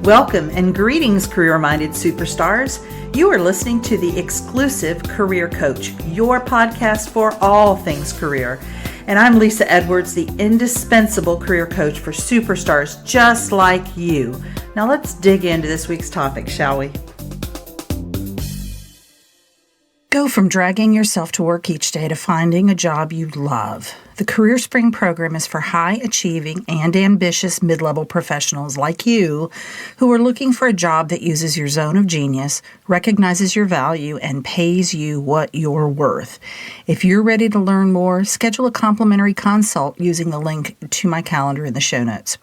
Welcome and greetings, career-minded superstars. You are listening to the exclusive Career Coach, your podcast for all things career. And I'm Lisa Edwards, the indispensable career coach for superstars just like you. Now let's dig into this week's topic, shall we? Go from dragging yourself to work each day to finding a job you love. The Career Spring program is for high-achieving and ambitious mid-level professionals like you who are looking for a job that uses your zone of genius, recognizes your value, and pays you what you're worth. If you're ready to learn more, schedule a complimentary consult using the link to my calendar in the show notes.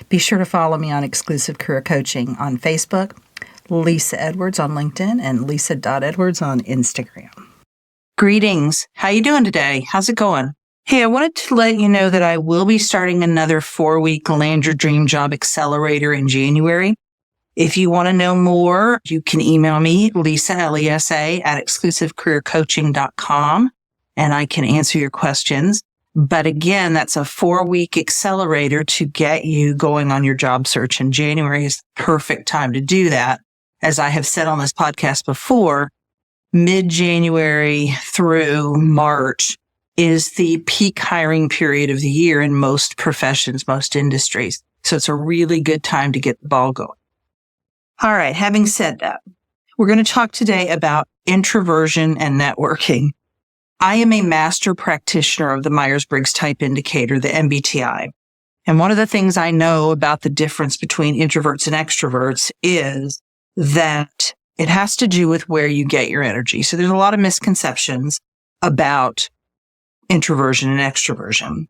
Be sure to follow me on Exclusive Career Coaching on Facebook, Lisa Edwards on LinkedIn, and Lisa.Edwards on Instagram. Greetings. How you doing today? How's it going? Hey, I wanted to let you know that I will be starting another 4-week Land Your Dream Job Accelerator in January. If you want to know more, you can email me, Lisa, L-E-S-A, at exclusivecareercoaching.com, and I can answer your questions. But again, that's a 4-week accelerator to get you going on your job search, and January is the perfect time to do that. As I have said on this podcast before, mid-January through March is the peak hiring period of the year in most professions, most industries. So it's a really good time to get the ball going. All right, having said that, we're going to talk today about introversion and networking. I am a master practitioner of the Myers-Briggs Type Indicator, the MBTI. And one of the things I know about the difference between introverts and extroverts is that it has to do with where you get your energy. So there's a lot of misconceptions about introversion and extroversion.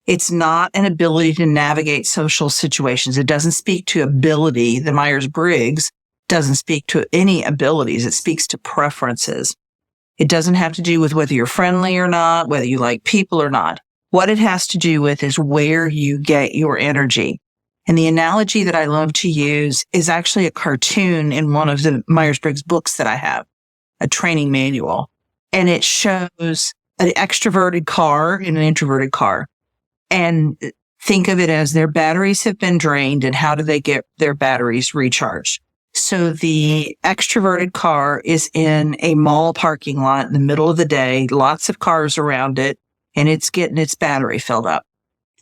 It's not an ability to navigate social situations. It doesn't speak to ability. The Myers-Briggs doesn't speak to any abilities. It speaks to preferences. It doesn't have to do with whether you're friendly or not, whether you like people or not. What it has to do with is where you get your energy. And the analogy that I love to use is actually a cartoon in one of the Myers-Briggs books that I have, a training manual. And it shows an extroverted car and an introverted car. And think of it as their batteries have been drained and how do they get their batteries recharged? So the extroverted car is in a mall parking lot in the middle of the day, lots of cars around it, and it's getting its battery filled up.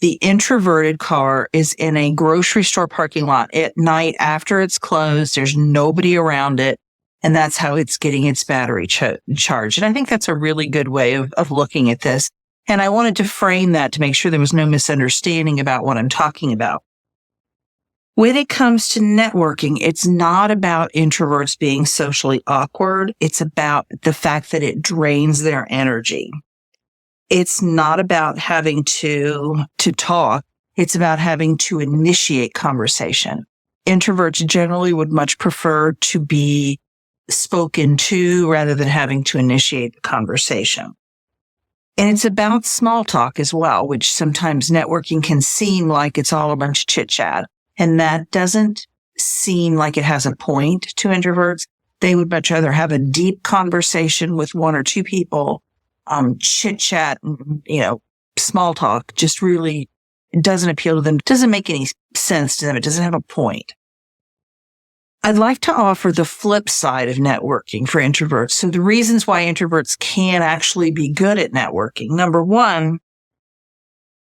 The introverted car is in a grocery store parking lot at night after it's closed. There's nobody around it. And that's how it's getting its battery charged. And I think that's a really good way of looking at this. And I wanted to frame that to make sure there was no misunderstanding about what I'm talking about. When it comes to networking, it's not about introverts being socially awkward. It's about the fact that it drains their energy. It's not about having to talk. It's about having to initiate conversation. Introverts generally would much prefer to be spoken to rather than having to initiate the conversation. And it's about small talk as well, which sometimes networking can seem like it's all a bunch of chit chat. And that doesn't seem like it has a point to introverts. They would much rather have a deep conversation with one or two people. Chit chat, small talk just really doesn't appeal to them. It doesn't make any sense to them. It doesn't have a point. I'd like to offer the flip side of networking for introverts. So the reasons why introverts can actually be good at networking. Number one,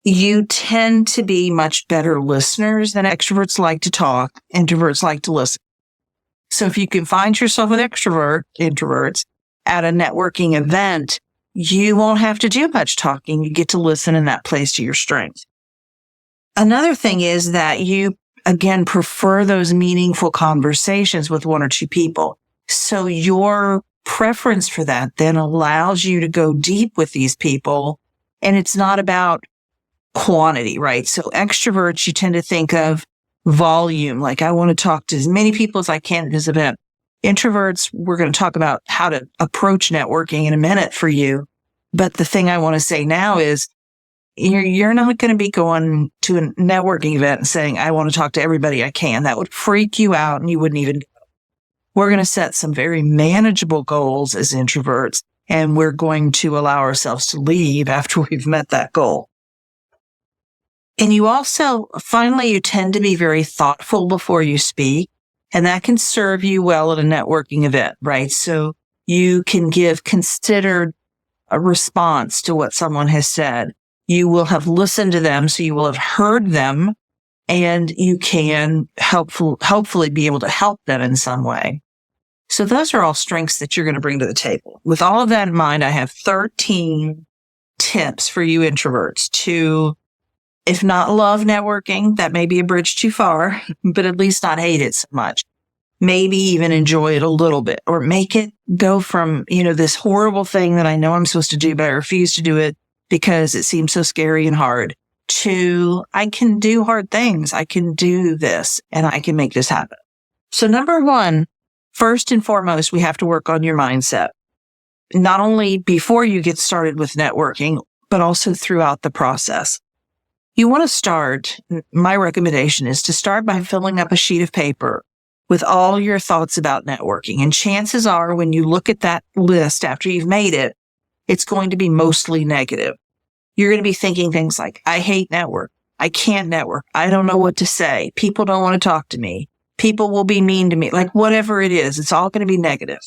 you tend to be much better listeners than extroverts like to talk. Introverts like to listen. So if you can find yourself with introverts at a networking event, you won't have to do much talking. You get to listen, and that plays to your strengths. Another thing is that you, again, prefer those meaningful conversations with one or two people. So your preference for that then allows you to go deep with these people. And it's not about quantity, right? So extroverts, you tend to think of volume. Like, I want to talk to as many people as I can at this event. Introverts, we're going to talk about how to approach networking in a minute for you. But the thing I want to say now is you're not going to be going to a networking event and saying, I want to talk to everybody I can. That would freak you out and you wouldn't even go. We're going to set some very manageable goals as introverts, and we're going to allow ourselves to leave after we've met that goal. And you also, finally, you tend to be very thoughtful before you speak, and that can serve you well at a networking event, right? So you can give considered a response to what someone has said. You will have listened to them, so you will have heard them, and you can hopefully be able to help them in some way. So those are all strengths that you're going to bring to the table. With all of that in mind, I have 13 tips for you introverts to, if not love networking, that may be a bridge too far, but at least not hate it so much. Maybe even enjoy it a little bit, or make it go from, this horrible thing that I know I'm supposed to do, but I refuse to do it because it seems so scary and hard, to I can do hard things. I can do this and I can make this happen. So number one, first and foremost, we have to work on your mindset, not only before you get started with networking, but also throughout the process. You want to start, my recommendation is to start by filling up a sheet of paper with all your thoughts about networking. And chances are when you look at that list after you've made it, it's going to be mostly negative. You're going to be thinking things like, I hate network. I can't network. I don't know what to say. People don't want to talk to me. People will be mean to me. Like whatever it is, it's all going to be negative.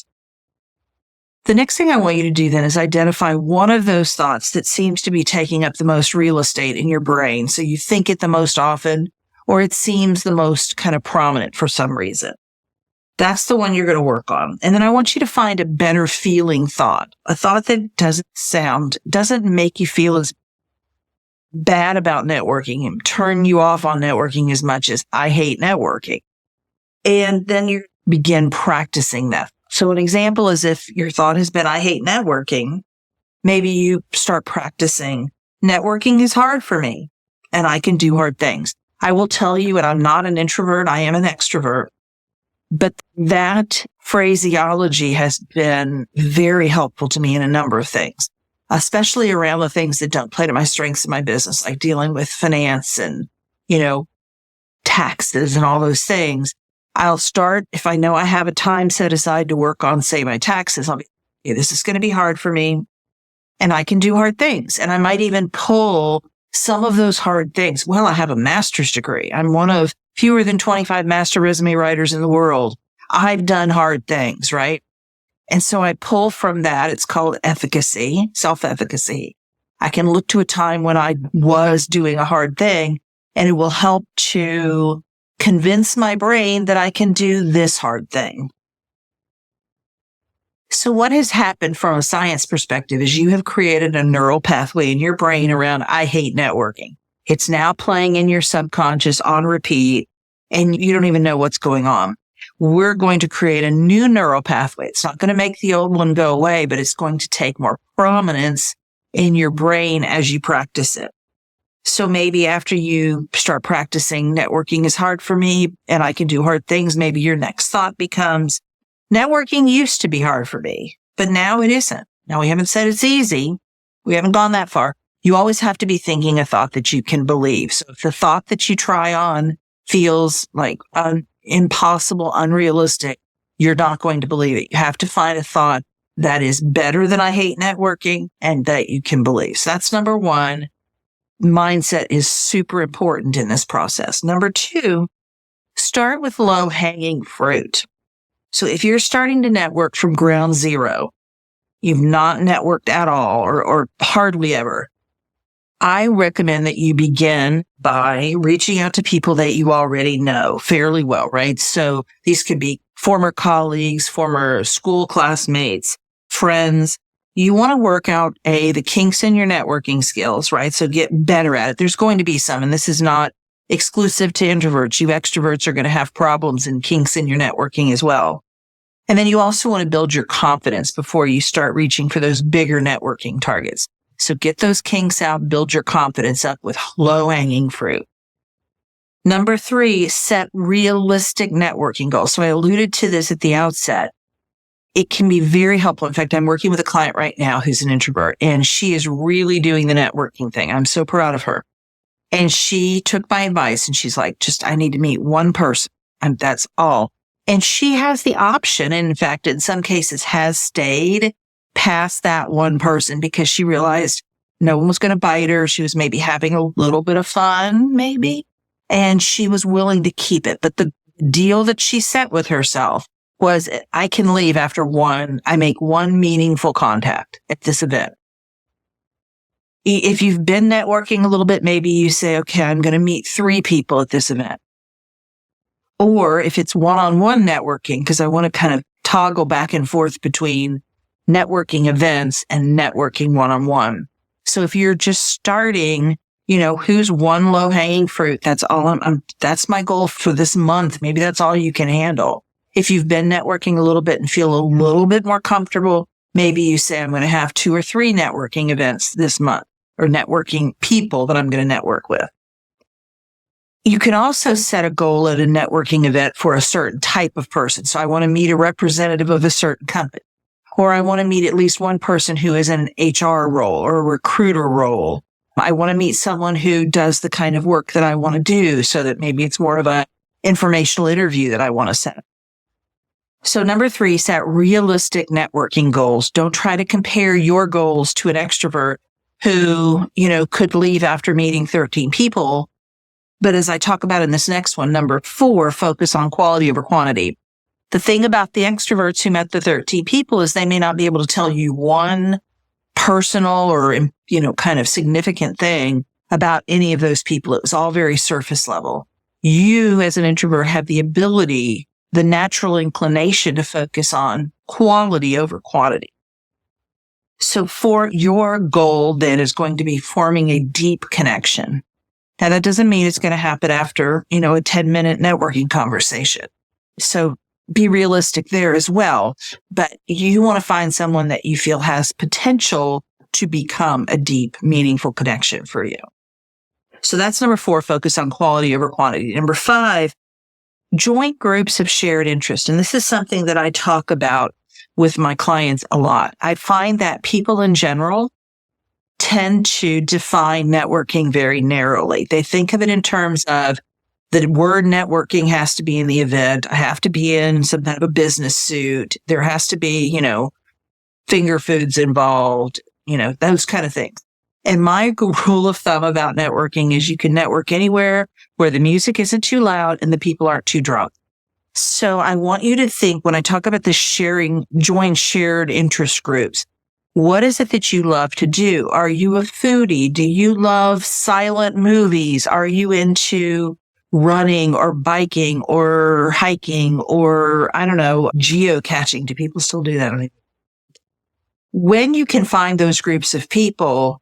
The next thing I want you to do then is identify one of those thoughts that seems to be taking up the most real estate in your brain. So you think it the most often, or it seems the most kind of prominent for some reason. That's the one you're going to work on. And then I want you to find a better feeling thought, a thought that doesn't make you feel as bad about networking and turn you off on networking as much as I hate networking. And then you begin practicing that. So an example is if your thought has been, I hate networking, maybe you start practicing, networking is hard for me and I can do hard things. I will tell you, and I'm not an introvert, I am an extrovert. But that phraseology has been very helpful to me in a number of things, especially around the things that don't play to my strengths in my business, like dealing with finance and, taxes and all those things. I'll start, if I know I have a time set aside to work on, say, my taxes, I'll be, this is going to be hard for me and I can do hard things. And I might even pull some of those hard things. Well, I have a master's degree. I'm one of fewer than 25 master resume writers in the world. I've done hard things, right? And so I pull from that. It's called efficacy, self-efficacy. I can look to a time when I was doing a hard thing, and it will help to convince my brain that I can do this hard thing. So what has happened from a science perspective is you have created a neural pathway in your brain around I hate networking. It's now playing in your subconscious on repeat, and you don't even know what's going on. We're going to create a new neural pathway. It's not going to make the old one go away, but it's going to take more prominence in your brain as you practice it. So maybe after you start practicing networking is hard for me and I can do hard things, maybe your next thought becomes, networking used to be hard for me, but now it isn't. Now, we haven't said it's easy. We haven't gone that far. You always have to be thinking a thought that you can believe. So if the thought that you try on feels like impossible, unrealistic, you're not going to believe it. You have to find a thought that is better than I hate networking and that you can believe. So that's number one. Mindset is super important in this process. Number two, start with low-hanging fruit. So if you're starting to network from ground zero, you've not networked at all or hardly ever, I recommend that you begin by reaching out to people that you already know fairly well, right? So these could be former colleagues, former school classmates, friends. You want to work out, the kinks in your networking skills, right? So get better at it. There's going to be some, and this is not exclusive to introverts. You extroverts are going to have problems and kinks in your networking as well. And then you also want to build your confidence before you start reaching for those bigger networking targets. So get those kinks out, build your confidence up with low-hanging fruit. Number three, set realistic networking goals. So I alluded to this at the outset. It can be very helpful. In fact, I'm working with a client right now who's an introvert, and she is really doing the networking thing. I'm so proud of her. And she took my advice, and she's like, I need to meet one person, and that's all. And she has the option, and in fact, in some cases has stayed past that one person because she realized No one was going to bite her. She was maybe having a little bit of fun, maybe, and she was willing to keep it. But the deal that she set with herself was, I can leave after I make one meaningful contact at this event. If you've been networking a little bit, maybe you say, okay, I'm going to meet 3 people at this event. Or if it's one-on-one networking, because I want to kind of toggle back and forth between networking events and networking one-on-one. So if you're just starting, who's one low-hanging fruit? That's all that's my goal for this month. Maybe that's all you can handle. If you've been networking a little bit and feel a little bit more comfortable, maybe you say, I'm going to have 2 or 3 networking events this month, or networking people that I'm going to network with. You can also set a goal at a networking event for a certain type of person. So I want to meet a representative of a certain company, or I want to meet at least one person who is in an HR role or a recruiter role. I want to meet someone who does the kind of work that I want to do, so that maybe it's more of an informational interview that I want to set. So number 3, set realistic networking goals. Don't try to compare your goals to an extrovert who, could leave after meeting 13 people. But as I talk about in this next one, number 4, focus on quality over quantity. The thing about the extroverts who met the 13 people is they may not be able to tell you one personal or, kind of significant thing about any of those people. It was all very surface level. You as an introvert have the ability, the natural inclination to focus on quality over quantity. So for your goal then is going to be forming a deep connection. Now that doesn't mean it's going to happen after, a 10-minute networking conversation. So be realistic there as well. But you want to find someone that you feel has potential to become a deep, meaningful connection for you. So that's number 4, focus on quality over quantity. Number 5, join groups of shared interest. And this is something that I talk about with my clients a lot. I find that people in general tend to define networking very narrowly. They think of it in terms of the word networking has to be in the event. I have to be in some kind of a business suit. There has to be, finger foods involved, those kind of things. And my rule of thumb about networking is you can network anywhere where the music isn't too loud and the people aren't too drunk. So I want you to think, when I talk about the join shared interest groups, what is it that you love to do? Are you a foodie? Do you love silent movies? Are you into running or biking or hiking or, geocaching? Do people still do that? When you can find those groups of people,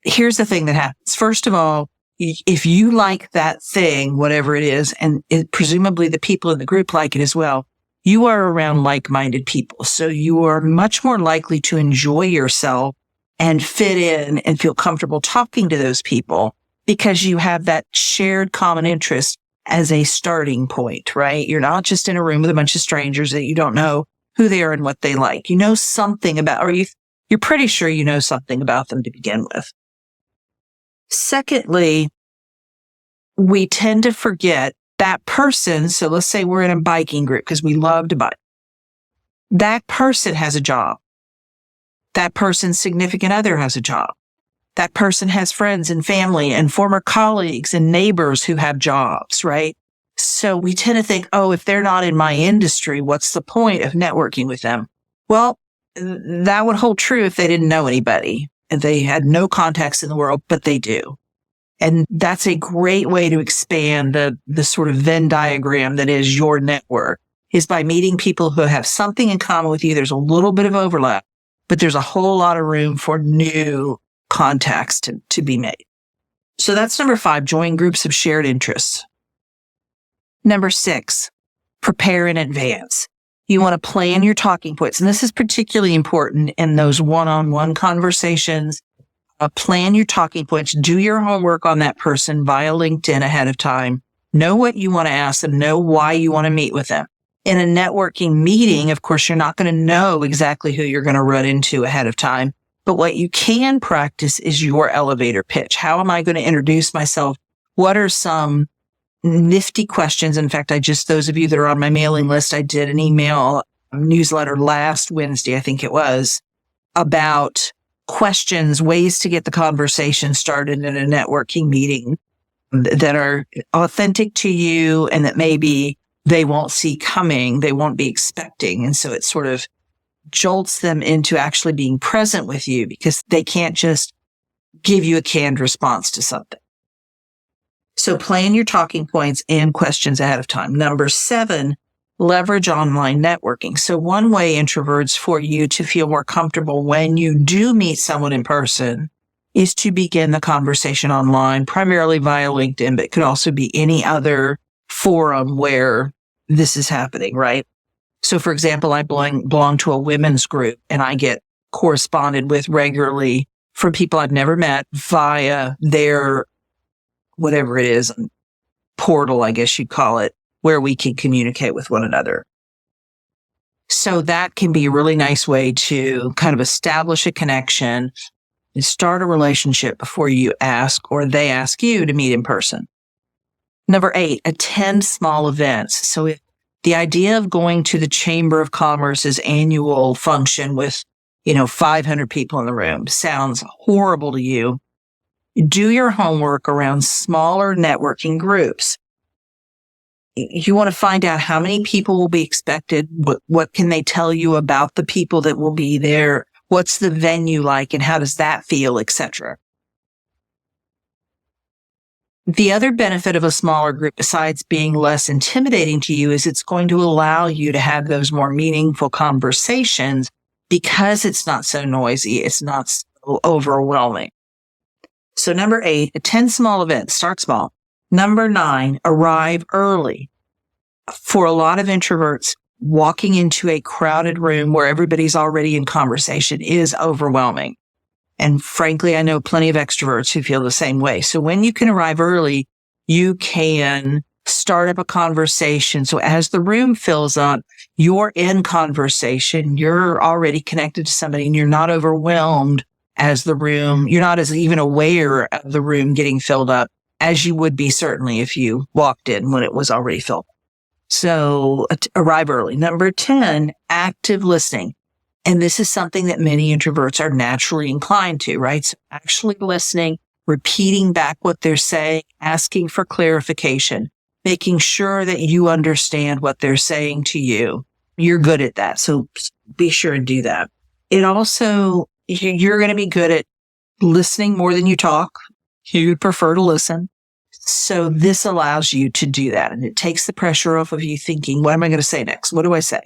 here's the thing that happens. First of all, if you like that thing, whatever it is, and presumably the people in the group like it as well, you are around like-minded people. So you are much more likely to enjoy yourself and fit in and feel comfortable talking to those people because you have that shared common interest as a starting point, right? You're not just in a room with a bunch of strangers that you don't know who they are and what they like. You know something about, or you're pretty sure you know something about them to begin with. Secondly, we tend to forget that person. So let's say we're in a biking group because we love to bike. That person has a job. That person's significant other has a job. That person has friends and family and former colleagues and neighbors who have jobs, right? So we tend to think, if they're not in my industry, what's the point of networking with them? Well, that would hold true if they didn't know anybody and they had no contacts in the world, but they do. And that's a great way to expand the sort of Venn diagram that is your network, is by meeting people who have something in common with you. There's a little bit of overlap, but there's a whole lot of room for new contacts to be made. So that's number 5, join groups of shared interests. Number 6, prepare in advance. You want to plan your talking points. And this is particularly important in those one-on-one conversations. Plan your talking points. Do your homework on that person via LinkedIn ahead of time. Know what you want to ask them. Know why you want to meet with them. In a networking meeting, of course, you're not going to know exactly who you're going to run into ahead of time. But what you can practice is your elevator pitch. How am I going to introduce myself? What are some nifty questions? In fact, those of you that are on my mailing list, I did an email newsletter last Wednesday, I think it was, about questions, ways to get the conversation started in a networking meeting that are authentic to you and that maybe they won't see coming, they won't be expecting. And so it sort of jolts them into actually being present with you because they can't just give you a canned response to something. So plan your talking points and questions ahead of time. Number 7, leverage online networking. So one way, introverts, for you to feel more comfortable when you do meet someone in person is to begin the conversation online, primarily via LinkedIn, but it could also be any other forum where this is happening, right? So for example, I belong to a women's group and I get corresponded with regularly from people I've never met via their, whatever it is, portal, I guess you'd call it, where we can communicate with one another. So that can be a really nice way to kind of establish a connection and start a relationship before you ask or they ask you to meet in person. Number 8, attend small events. So if the idea of going to the Chamber of Commerce's annual function with, 500 people in the room sounds horrible to you, do your homework around smaller networking groups. You want to find out how many people will be expected. What can they tell you about the people that will be there? What's the venue like and how does that feel, etc. The other benefit of a smaller group, besides being less intimidating to you, is it's going to allow you to have those more meaningful conversations because it's not so noisy. It's not so overwhelming. So number 8, attend small events. Start small. Number 9, arrive early. For a lot of introverts, walking into a crowded room where everybody's already in conversation is overwhelming. And frankly, I know plenty of extroverts who feel the same way. So when you can arrive early, you can start up a conversation. So as the room fills up, you're in conversation, you're already connected to somebody and you're not overwhelmed as the room, you're not as even aware of the room getting filled up as you would be certainly if you walked in when it was already filled. So arrive early. Number 10, active listening. And this is something that many introverts are naturally inclined to, right? So actually listening, repeating back what they're saying, asking for clarification, making sure that you understand what they're saying to you. You're good at that. So be sure and do that. It also, you're going to be good at listening more than you talk. You'd prefer to listen. So this allows you to do that. And it takes the pressure off of you thinking, what am I going to say next? What do I say?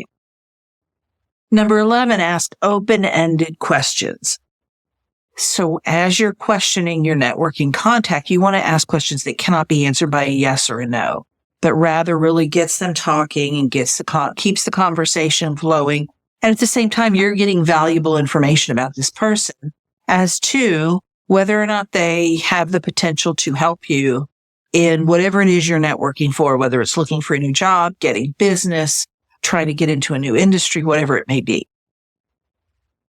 Number 11, ask open-ended questions. So as you're questioning your networking contact, you want to ask questions that cannot be answered by a yes or a no, but rather really gets them talking and keeps the conversation flowing. And at the same time, you're getting valuable information about this person as to whether or not they have the potential to help you in whatever it is you're networking for, whether it's looking for a new job, getting business, trying to get into a new industry, whatever it may be.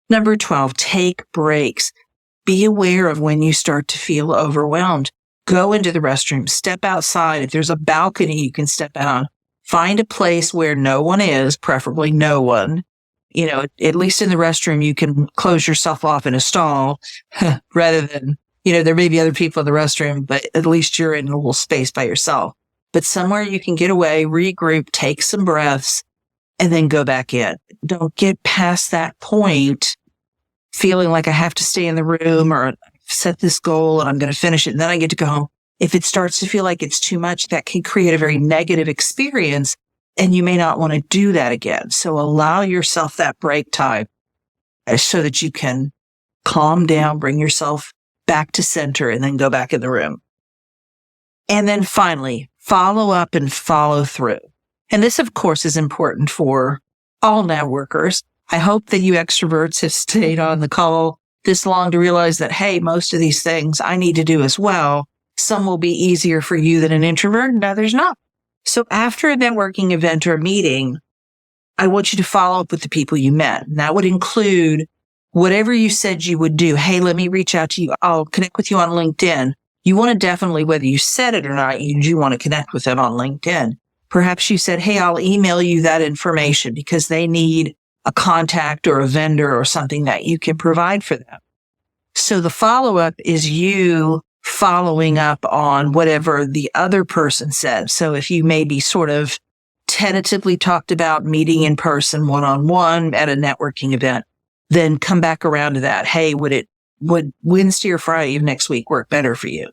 Number 12, take breaks. Be aware of when you start to feel overwhelmed. Go into the restroom, step outside. If there's a balcony you can step out on, find a place where no one is, preferably no one. At least in the restroom, you can close yourself off in a stall rather than, there may be other people in the restroom, but at least you're in a little space by yourself. But somewhere you can get away, regroup, take some breaths, and then go back in. Don't get past that point feeling like I have to stay in the room or set this goal and I'm going to finish it and then I get to go home. If it starts to feel like it's too much, that can create a very negative experience and you may not want to do that again. So allow yourself that break time so that you can calm down, bring yourself back to center and then go back in the room. And then finally, follow up and follow through. And this, of course, is important for all networkers. I hope that you extroverts have stayed on the call this long to realize that, hey, most of these things I need to do as well. Some will be easier for you than an introvert and others not. So after a networking event or a meeting, I want you to follow up with the people you met. And that would include whatever you said you would do. Hey, let me reach out to you. I'll connect with you on LinkedIn. You want to definitely, whether you said it or not, you do want to connect with them on LinkedIn. Perhaps you said, hey, I'll email you that information because they need a contact or a vendor or something that you can provide for them. So the follow-up is you following up on whatever the other person said. So if you maybe sort of tentatively talked about meeting in person one-on-one at a networking event, then come back around to that. Hey, would Wednesday or Friday of next week work better for you?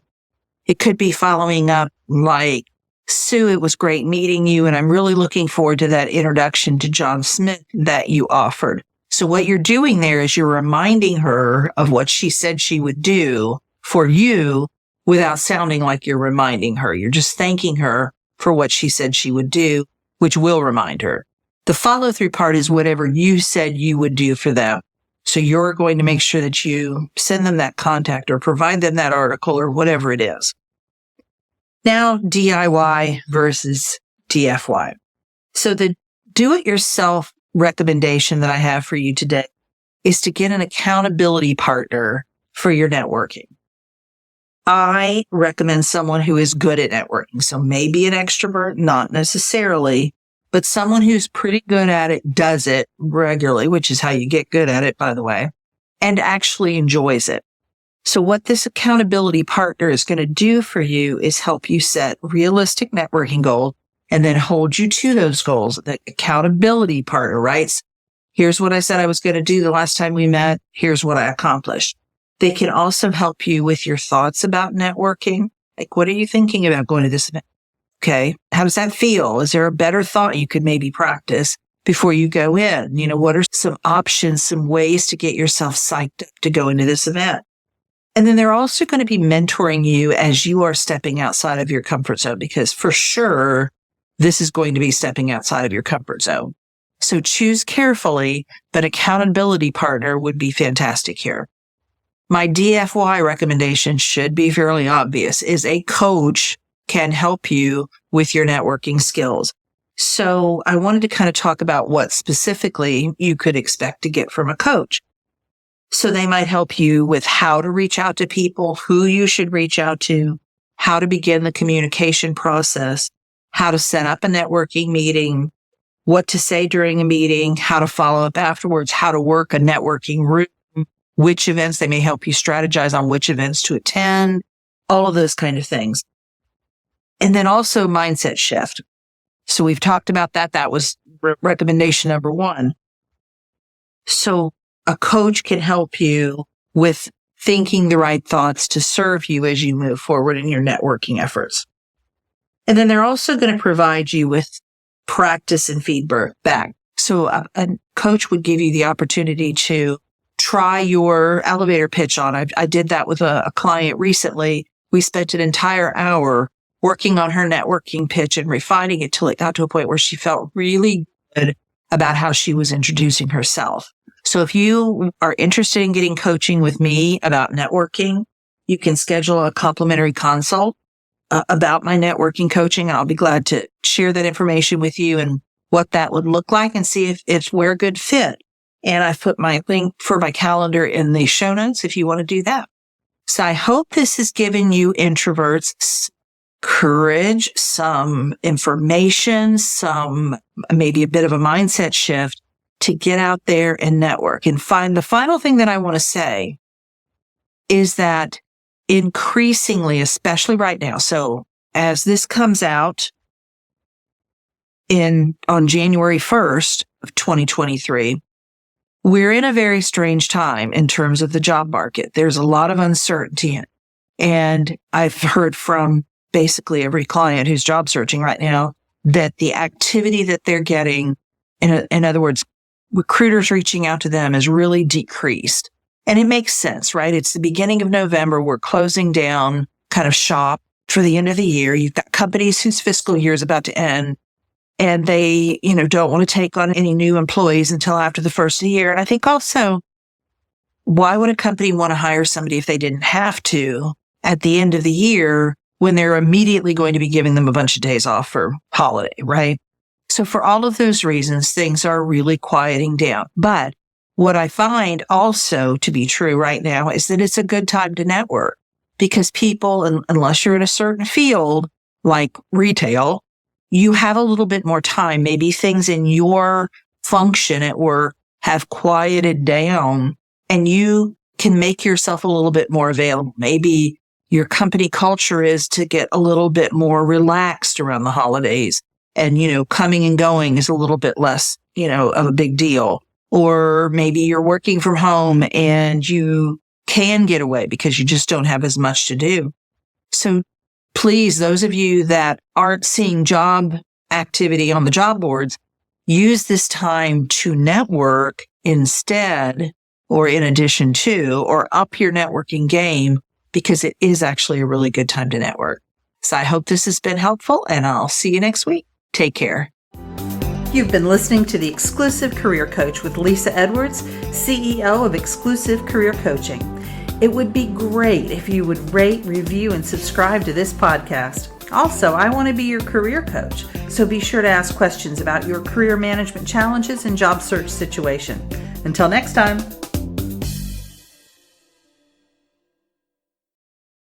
It could be following up like, Sue, it was great meeting you, and I'm really looking forward to that introduction to John Smith that you offered. So what you're doing there is you're reminding her of what she said she would do for you without sounding like you're reminding her. You're just thanking her for what she said she would do, which will remind her. The follow-through part is whatever you said you would do for them. So you're going to make sure that you send them that contact or provide them that article or whatever it is. Now, DIY versus DFY. So the do-it-yourself recommendation that I have for you today is to get an accountability partner for your networking. I recommend someone who is good at networking. So maybe an extrovert, not necessarily, but someone who's pretty good at it, does it regularly, which is how you get good at it, by the way, and actually enjoys it. So what this accountability partner is going to do for you is help you set realistic networking goals and then hold you to those goals. The accountability partner writes, here's what I said I was going to do the last time we met. Here's what I accomplished. They can also help you with your thoughts about networking. Like, what are you thinking about going to this event? Okay. How does that feel? Is there a better thought you could maybe practice before you go in? You know, what are some options, some ways to get yourself psyched up to go into this event? And then they're also going to be mentoring you as you are stepping outside of your comfort zone, because for sure, this is going to be stepping outside of your comfort zone. So choose carefully, but accountability partner would be fantastic here. My DFY recommendation should be fairly obvious, is a coach can help you with your networking skills. So I wanted to kind of talk about what specifically you could expect to get from a coach. So they might help you with how to reach out to people, who you should reach out to, how to begin the communication process, how to set up a networking meeting, what to say during a meeting, how to follow up afterwards, how to work a networking room, which events they may help you strategize on which events to attend, all of those kind of things. And then also mindset shift. So we've talked about that. That was recommendation number one. So a coach can help you with thinking the right thoughts to serve you as you move forward in your networking efforts. And then they're also going to provide you with practice and feedback. So a coach would give you the opportunity to try your elevator pitch on. I did that with a client recently. We spent an entire hour working on her networking pitch and refining it till it got to a point where she felt really good about how she was introducing herself. So if you are interested in getting coaching with me about networking, you can schedule a complimentary consult about my networking coaching. I'll be glad to share that information with you and what that would look like and see if we're a good fit. And I've put my link for my calendar in the show notes if you want to do that. So I hope this has given you introverts courage, some information, some maybe a bit of a mindset shift to get out there and network and find. The final thing that I want to say is that increasingly, especially right now, so as this comes out on January 1st of 2023, we're in a very strange time in terms of the job market. There's a lot of uncertainty in it. And I've heard from basically every client who's job searching right now that the activity that they're getting, in other words, recruiters reaching out to them, has really decreased. And it makes sense, right? It's the beginning of November. We're closing down kind of shop for the end of the year. You've got companies whose fiscal year is about to end, and they, don't want to take on any new employees until after the first of the year. And I think also, why would a company want to hire somebody if they didn't have to at the end of the year when they're immediately going to be giving them a bunch of days off for holiday, right? So for all of those reasons, things are really quieting down. But what I find also to be true right now is that it's a good time to network, because people, unless you're in a certain field like retail, you have a little bit more time. Maybe things in your function at work have quieted down and you can make yourself a little bit more available. Maybe your company culture is to get a little bit more relaxed around the holidays. And, coming and going is a little bit less, of a big deal. Or maybe you're working from home and you can get away because you just don't have as much to do. So please, those of you that aren't seeing job activity on the job boards, use this time to network instead, or in addition to, or up your networking game, because it is actually a really good time to network. So I hope this has been helpful, and I'll see you next week. Take care. You've been listening to The Exclusive Career Coach with Lisa Edwards, CEO of Exclusive Career Coaching. It would be great if you would rate, review, and subscribe to this podcast. Also, I want to be your career coach, so be sure to ask questions about your career management challenges and job search situation. Until next time.